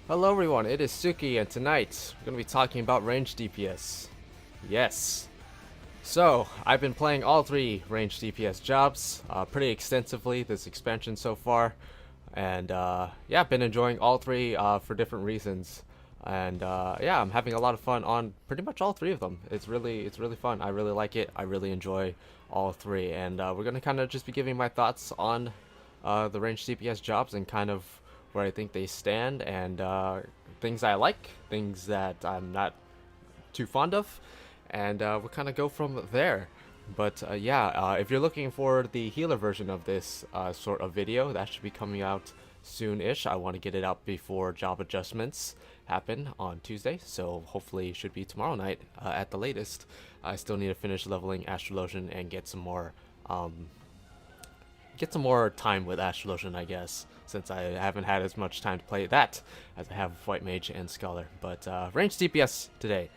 Hello everyone, it is Suki and tonight we're going to be talking about ranged DPS. Yes. So, I've been playing all three ranged DPS jobs pretty extensively this expansion so far. And yeah, I've been enjoying all three for different reasons. And yeah, I'm having a lot of fun on pretty much all three of them. It's really fun. I really like it. I really enjoy all three. And we're going to kind of just be giving my thoughts on the ranged DPS jobs and kind of where I think they stand and things I like, things that I'm not too fond of, and we'll kind of go from there. But yeah, if you're looking for the healer version of this sort of video, that should be coming out soon-ish. I want to get it out before job adjustments happen on Tuesday, so hopefully it should be tomorrow night at the latest. I still need to finish leveling Astrologian and get some more time with Astrologian, I guess, since I haven't had as much time to play that as I have with White Mage and Scholar. But ranged DPS today.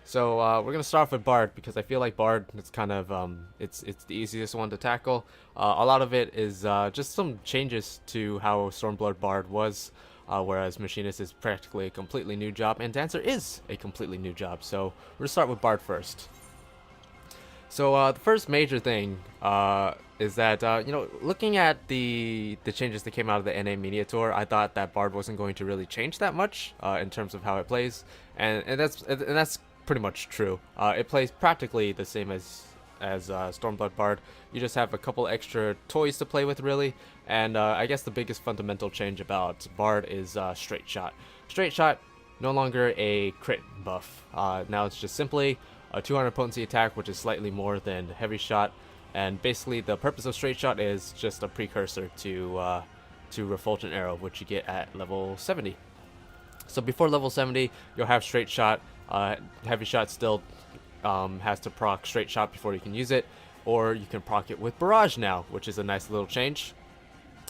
So we're gonna start off with Bard because I feel like Bard is kind of it's the easiest one to tackle. A lot of it is just some changes to how Stormblood Bard was, whereas Machinist is practically a completely new job, and Dancer is a completely new job. So we're gonna start with Bard first. So the first major thing is that looking at the changes that came out of the NA Media Tour, I thought that Bard wasn't going to really change that much in terms of how it plays, and that's pretty much true. It plays practically the same as Stormblood Bard. You just have a couple extra toys to play with, really, and I guess the biggest fundamental change about Bard is Straight Shot. Straight Shot, no longer a crit buff. Now it's just simply a 200 potency attack, which is slightly more than Heavy Shot, and basically the purpose of Straight Shot is just a precursor to Refulgent Arrow, which you get at level 70. So before level 70, you'll have Straight Shot. Heavy Shot still has to proc Straight Shot before you can use it, or you can proc it with Barrage now, which is a nice little change.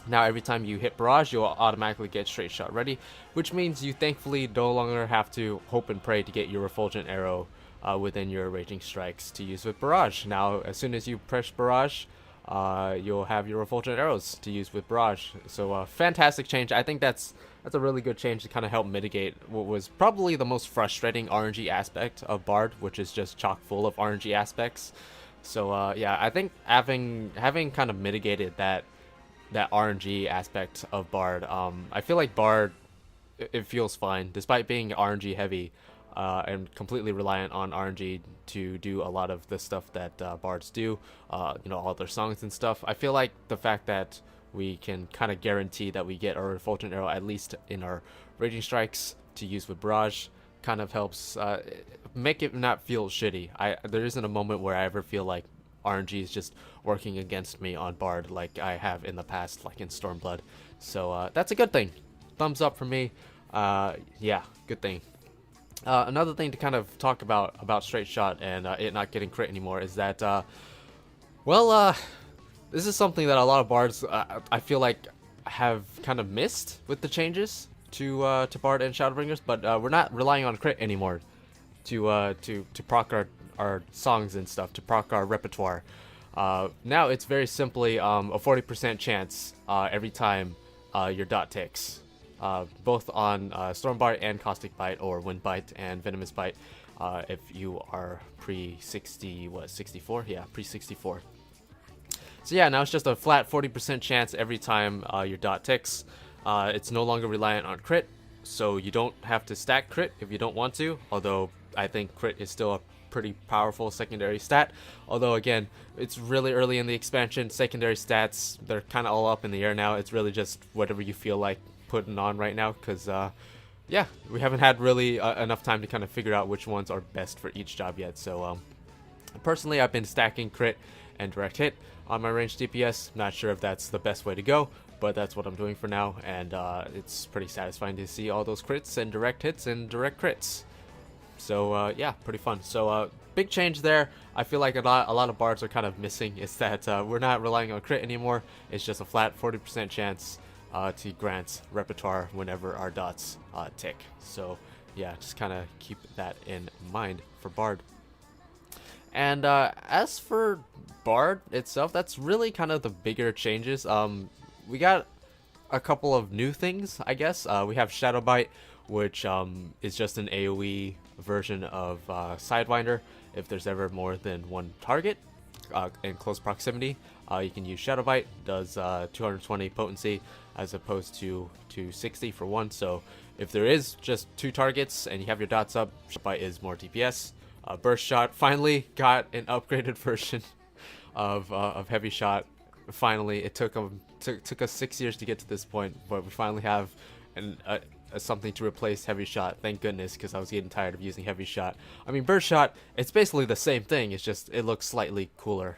Now every time you hit Barrage, you'll automatically get Straight Shot ready, which means you thankfully no longer have to hope and pray to get your Refulgent Arrow within your Raging Strikes to use with Barrage. Now, as soon as you press Barrage, you'll have your Refulgent Arrows to use with Barrage. So, fantastic change. I think that's a really good change to kind of help mitigate what was probably the most frustrating RNG aspect of Bard, which is just chock full of RNG aspects. So, yeah, I think having kind of mitigated that RNG aspect of Bard, I feel like Bard, it feels fine, despite being RNG heavy. And completely reliant on RNG to do a lot of the stuff that bards do, all their songs and stuff. I feel like the fact that we can kind of guarantee that we get our Refulgent Arrow at least in our Raging Strikes to use with Barrage kind of helps make it not feel shitty. There isn't a moment where I ever feel like RNG is just working against me on Bard like I have in the past, like in Stormblood. So that's a good thing. Thumbs up for me. Yeah, good thing. Another thing to kind of talk about Straight Shot and it not getting crit anymore is that, this is something that a lot of bards I feel like have kind of missed with the changes to Bard and Shadowbringers, but we're not relying on crit anymore to proc our songs and stuff, to proc our repertoire. Now it's very simply a 40% chance every time your dot ticks. Both on Stormbite and Caustic Bite, or Wind Bite and Venomous Bite, if you are pre-64? Yeah, pre-64. So yeah, now it's just a flat 40% chance every time your dot ticks. It's no longer reliant on crit, so you don't have to stack crit if you don't want to, although I think crit is still a pretty powerful secondary stat. Although again, it's really early in the expansion, secondary stats, they're kind of all up in the air now. It's really just whatever you feel like putting on right now, because yeah, we haven't had really enough time to kind of figure out which ones are best for each job yet. So personally, I've been stacking crit and direct hit on my ranged DPS. Not sure if that's the best way to go, but that's what I'm doing for now, and it's pretty satisfying to see all those crits and direct hits and direct crits. So yeah, pretty fun. So big change there. I feel like a lot of bards are kind of missing is that we're not relying on crit anymore. It's just a flat 40% chance to grant repertoire whenever our dots tick. So yeah, just kind of keep that in mind for Bard. And as for Bard itself, that's really kind of the bigger changes. We got a couple of new things, I guess. We have Shadow Bite, which is just an AoE version of Sidewinder. If there's ever more than one target in close proximity, you can use Shadow Bite. Does 220 potency as opposed to 260 for one. So if there is just 2 targets and you have your dots up, Shadow Bite is more DPS. Burst Shot finally got an upgraded version of Heavy Shot. Finally, it took us 6 years to get to this point, but we finally have something to replace Heavy Shot. Thank goodness, because I was getting tired of using Heavy Shot. I mean, Burst Shot, it's basically the same thing. It's just it looks slightly cooler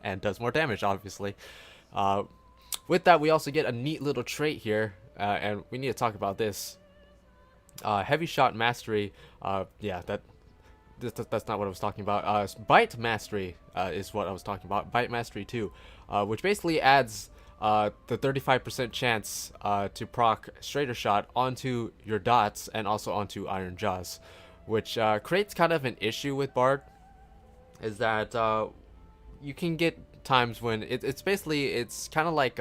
and does more damage, obviously. With that, we also get a neat little trait here, and we need to talk about this. Heavy Shot Mastery. Yeah, that's not what I was talking about. Bite Mastery is what I was talking about. Bite Mastery 2, which basically adds the 35% chance to proc Straighter Shot onto your dots and also onto Iron Jaws, which creates kind of an issue with Bard. Is that you can get times when it's kind of like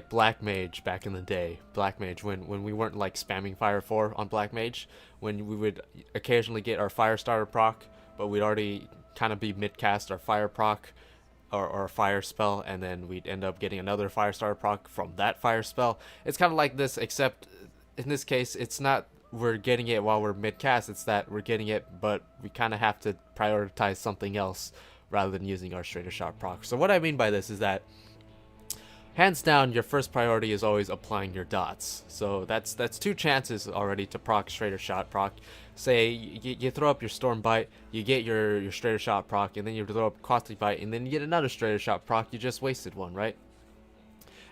Black Mage back in the day. Black Mage, when we weren't like spamming Fire 4 on Black Mage, when we would occasionally get our Fire Starter proc, but we'd already kind of be mid-cast our Fire proc or a Fire spell, and then we'd end up getting another Fire Starter proc from that Fire spell. It's kind of like this, except in this case, it's not we're getting it while we're mid-cast, it's that we're getting it, but we kind of have to prioritize something else rather than using our Straighter Shot proc. So what I mean by this is that hands down, your first priority is always applying your dots. So that's 2 chances already to proc Straighter Shot proc. Say you throw up your Storm Bite, you get your Straighter Shot proc, and then you throw up Caustic Bite, and then you get another Straighter Shot proc. You just wasted one, right?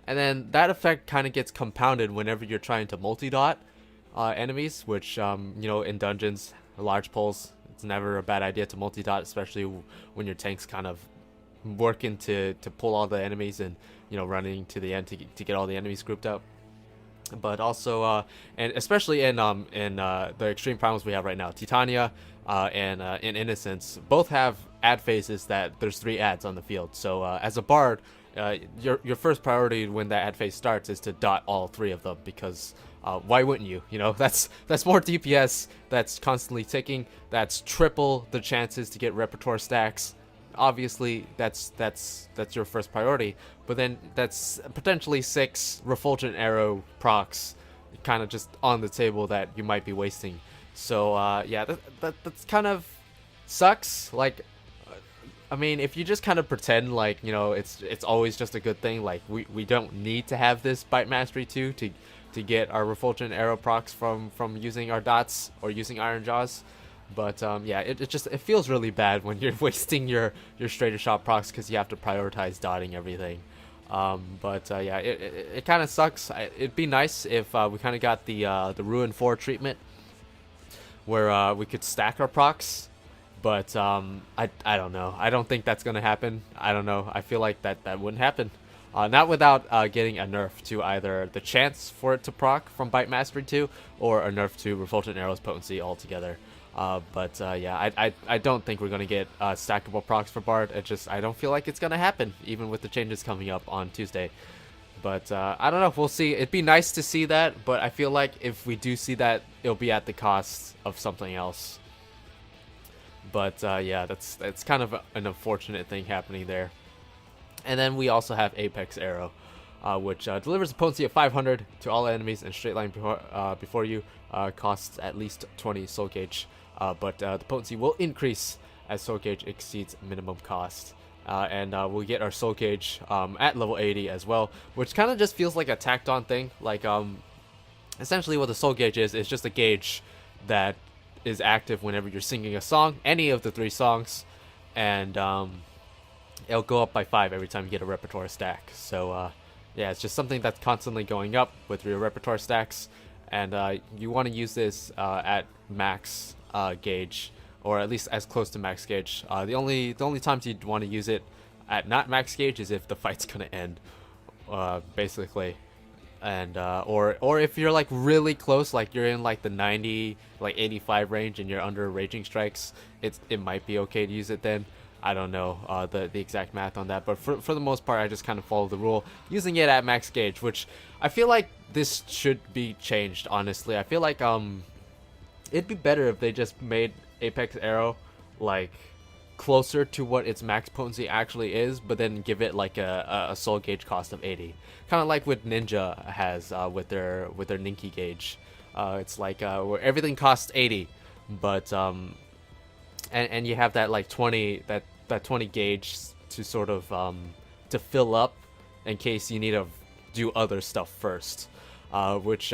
And then that effect kind of gets compounded whenever you're trying to multi-dot enemies, which you know, in dungeons, large pulls, it's never a bad idea to multi-dot, especially when your tank's kind of working to pull all the enemies and, you know, running to the end to get all the enemies grouped up. But also and especially in the extreme primals we have right now, Titania and in Innocence, both have ad phases that there's 3 ads on the field. So as a bard, your first priority when that ad phase starts is to dot all 3 of them, because why wouldn't you? You know, that's more DPS, that's constantly ticking, that's triple the chances to get repertoire stacks. Obviously that's your first priority, but then that's potentially 6 refulgent arrow procs kind of just on the table that you might be wasting. So yeah, that's kind of sucks. Like, I mean, if you just kind of pretend like, you know, it's always just a good thing, like we don't need to have this Bite Mastery 2 to get our refulgent arrow procs from using our dots or using Iron Jaws. But yeah, it feels really bad when you're wasting your Straighter Shot procs because you have to prioritize dotting everything. But yeah, it kind of sucks. It'd be nice if we kind of got the Ruin 4 treatment, where we could stack our procs. But I don't know. I don't think that's gonna happen. I don't know. I feel like that wouldn't happen. Not without getting a nerf to either the chance for it to proc from Bite Mastery 2 or a nerf to Refulgent Arrow's potency altogether. But yeah, I don't think we're gonna get stackable procs for Bard. I don't feel like it's gonna happen, even with the changes coming up on Tuesday. But I don't know, we'll see. It'd be nice to see that, but I feel like if we do see that, it'll be at the cost of something else. But yeah, that's kind of an unfortunate thing happening there. And then we also have Apex Arrow, which delivers a potency of 500 to all enemies in straight line before you. Costs at least 20 soul gauge, but the potency will increase as soul gauge exceeds minimum cost. And we'll get our soul gauge at level 80 as well, which kind of just feels like a tacked on thing. Like essentially what the soul gauge is just a gauge that is active whenever you're singing a song, any of the 3 songs, and it'll go up by 5 every time you get a repertoire stack. So yeah, it's just something that's constantly going up with your repertoire stacks, and you want to use this at max gauge, or at least as close to max gauge. The only times you'd want to use it at not max gauge is if the fight's gonna end, basically. And or if you're like really close, like you're in like the 90, like 85 range, and you're under raging strikes, it might be okay to use it then. I don't know the exact math on that, but for the most part, I just kind of follow the rule, using it at max gauge, which I feel like this should be changed. Honestly, I feel like it'd be better if they just made Apex Arrow like closer to what its max potency actually is, but then give it like a soul gauge cost of 80, kind of like what Ninja has with their Ninki gauge. It's like where everything costs 80, but and you have that like 20 that 20 gauge to sort of to fill up in case you need to do other stuff first, which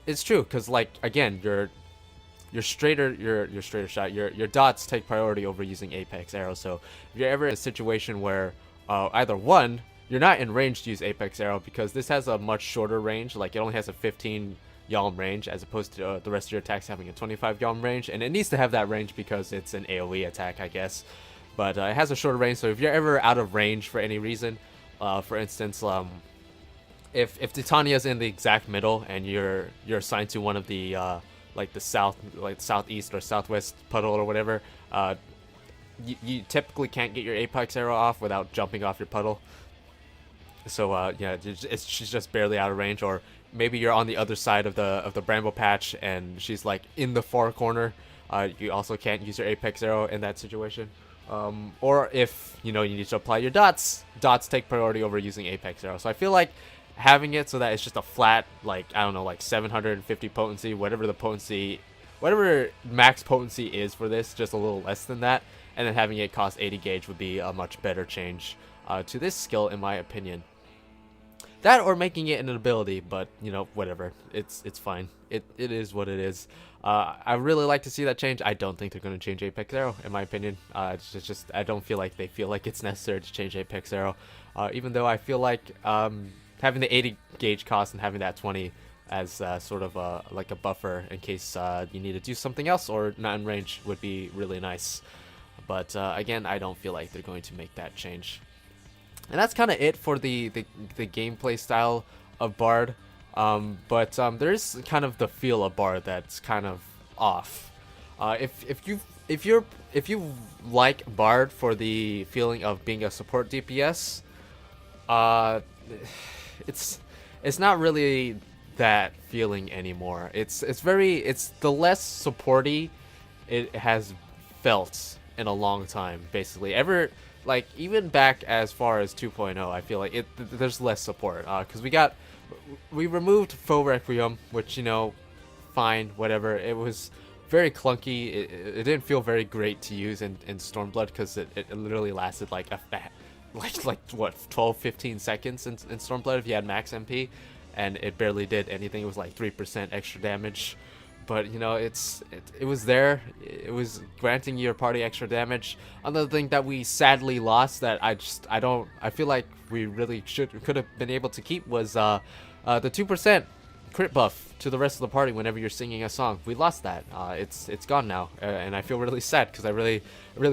is true because like again your straighter shot, your dots take priority over using Apex Arrow. So if you're ever in a situation where either one, you're not in range to use Apex Arrow because this has a much shorter range, like it only has a 15 Yalm range as opposed to the rest of your attacks having a 25 Yalm range, and it needs to have that range because it's an AoE attack, I guess. But it has a shorter range, so if you're ever out of range for any reason, for instance, if Titania's in the exact middle and you're assigned to one of the like the southeast or southwest puddle or whatever, you typically can't get your Apex Arrow off without jumping off your puddle. So yeah, she's just barely out of range. Or maybe you're on the other side of the bramble patch and she's like in the far corner. You also can't use your Apex Arrow in that situation. Or if you need to apply your dots take priority over using Apex Arrow. So I feel like having it so that it's just a flat, like, I don't know, like 750 potency, whatever max potency is for this, just a little less than that, and then having it cost 80 gauge would be a much better change to this skill, in my opinion. That or making it an ability, but whatever, it's fine. It is what it is. I really like to see that change. I don't think they're going to change Apex Arrow, in my opinion. It's just I don't feel like they feel like it's necessary to change Apex Arrow, even though I feel like having the 80 gauge cost and having that 20 as sort of like a buffer in case you need to do something else or not in range would be really nice. But again, I don't feel like they're going to make that change. And that's kind of it for the gameplay style of Bard. But there's kind of the feel of Bard that's kind of off. If you like Bard for the feeling of being a support DPS, it's not really that feeling anymore. It's the less supporty it has felt in a long time, basically. Like even back as far as 2.0, I feel like there's less support because we removed Faux Requiem, which fine, whatever. It was very clunky. It didn't feel very great to use in Stormblood because it literally lasted like what 12-15 seconds in Stormblood if you had max MP, and it barely did anything. It was like 3% extra damage. But it was there. It was granting your party extra damage. Another thing that we sadly lost that I feel like we really could have been able to keep was the 2% crit buff to the rest of the party whenever you're singing a song. We lost that. It's gone now, and I feel really sad because I really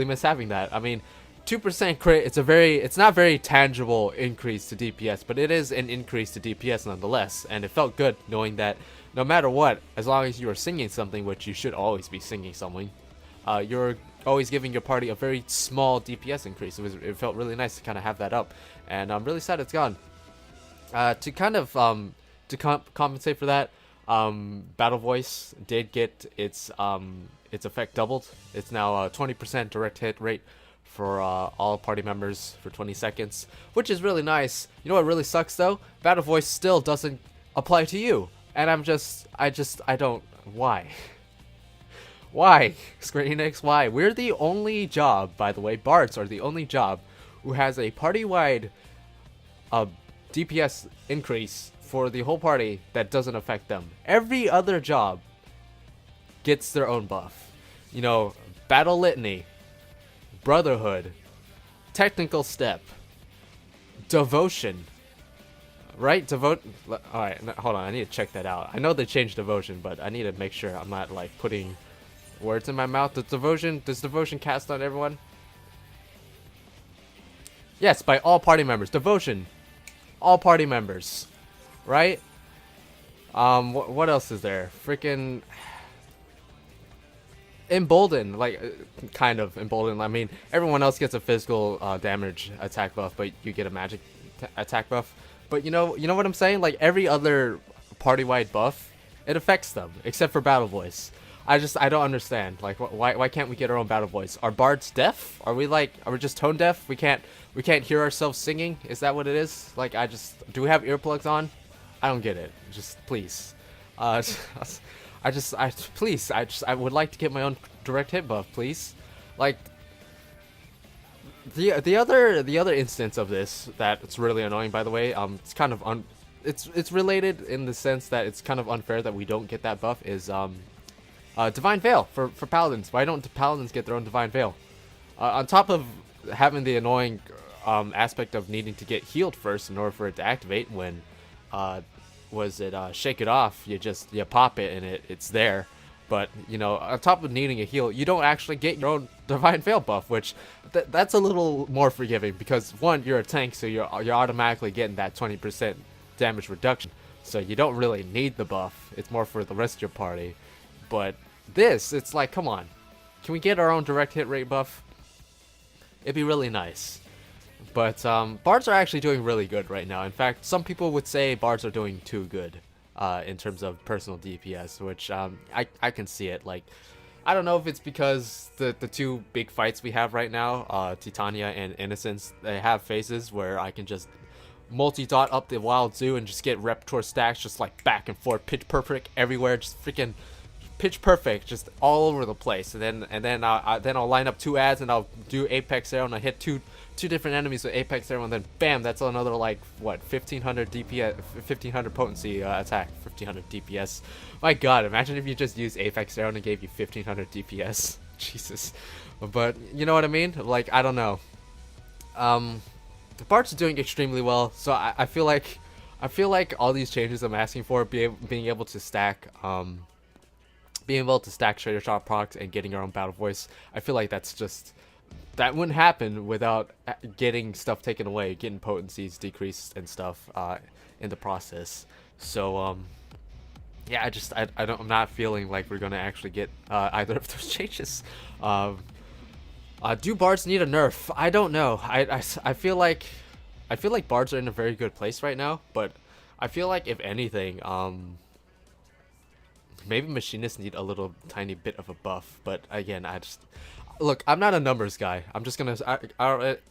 miss having that. I mean, 2% crit, it's not very tangible increase to DPS, but it is an increase to DPS nonetheless, and it felt good knowing that no matter what, as long as you are singing something, which you should always be singing something, you're always giving your party a very small DPS increase. It felt really nice to kind of have that up, and I'm really sad it's gone. To kind of compensate for that, Battle Voice did get its effect doubled. It's now a 20% direct hit rate for all party members for 20 seconds, which is really nice. You know what really sucks though? Battle Voice still doesn't apply to you. And I don't, why? Why, Square Enix, why? We're the only job, by the way, Bards are the only job who has a party-wide DPS increase for the whole party that doesn't affect them. Every other job gets their own buff. Battle Litany, Brotherhood, Technical Step, Devotion. Right? Alright, hold on. I need to check that out. I know they changed Devotion, but I need to make sure I'm not, like, putting words in my mouth. Does Devotion cast on everyone? Yes, by all party members. Devotion. All party members. Right? What else is there? Freaking... emboldened, like kind of emboldened. I mean, everyone else gets a physical damage attack buff, but you get a magic attack buff. But you know what I'm saying? Like every other party-wide buff, it affects them except for battle voice. I don't understand. Like why can't we get our own battle voice? Are bards deaf? Are we just tone deaf? We can't hear ourselves singing? Is that what it is? Like do we have earplugs on? I don't get it. Just please. I would like to get my own direct hit buff, please. Like the other instance of this that's really annoying, by the way. It's kind of it's related in the sense that it's kind of unfair that we don't get that buff. Is Divine Veil for paladins. Why don't paladins get their own Divine Veil? On top of having the annoying aspect of needing to get healed first in order for it to activate when Shake It Off, you pop it and it's there. But on top of needing a heal, you don't actually get your own Divine Veil buff, which that's a little more forgiving because one, you're a tank, so you're automatically getting that 20% damage reduction, so you don't really need the buff. It's more for the rest of your party. But it's like, come on, can we get our own direct hit rate buff? It'd be really nice. But bards are actually doing really good right now. In fact, some people would say bards are doing too good in terms of personal DPS, which I can see it. Like, I don't know if it's because the two big fights we have right now, Titania and Innocence, they have phases where I can just multi-dot up the Wild Zoo and just get Reptor stacks just like back and forth, pitch perfect everywhere, just freaking pitch perfect, just all over the place. And then I'll line up two ads and I'll do Apex Arrow and I hit two different enemies with Apex Arrow, and then bam, that's another like what 1500 DPS, 1500 potency attack, 1500 DPS. My God, imagine if you just used Apex Arrow and it gave you 1500 DPS. Jesus. But you know what I mean? Like, I don't know. The bards are doing extremely well, so I feel like all these changes I'm asking for, being able to stack Trader Shop procs and getting our own battle voice, I feel like that wouldn't happen without getting stuff taken away, getting potencies decreased and stuff in the process. So yeah, I'm not feeling like we're gonna actually get either of those changes. Do bards need a nerf? I don't know. I feel like bards are in a very good place right now, but I feel like if anything, maybe machinists need a little tiny bit of a buff. But again, look, I'm not a numbers guy. I'm just gonna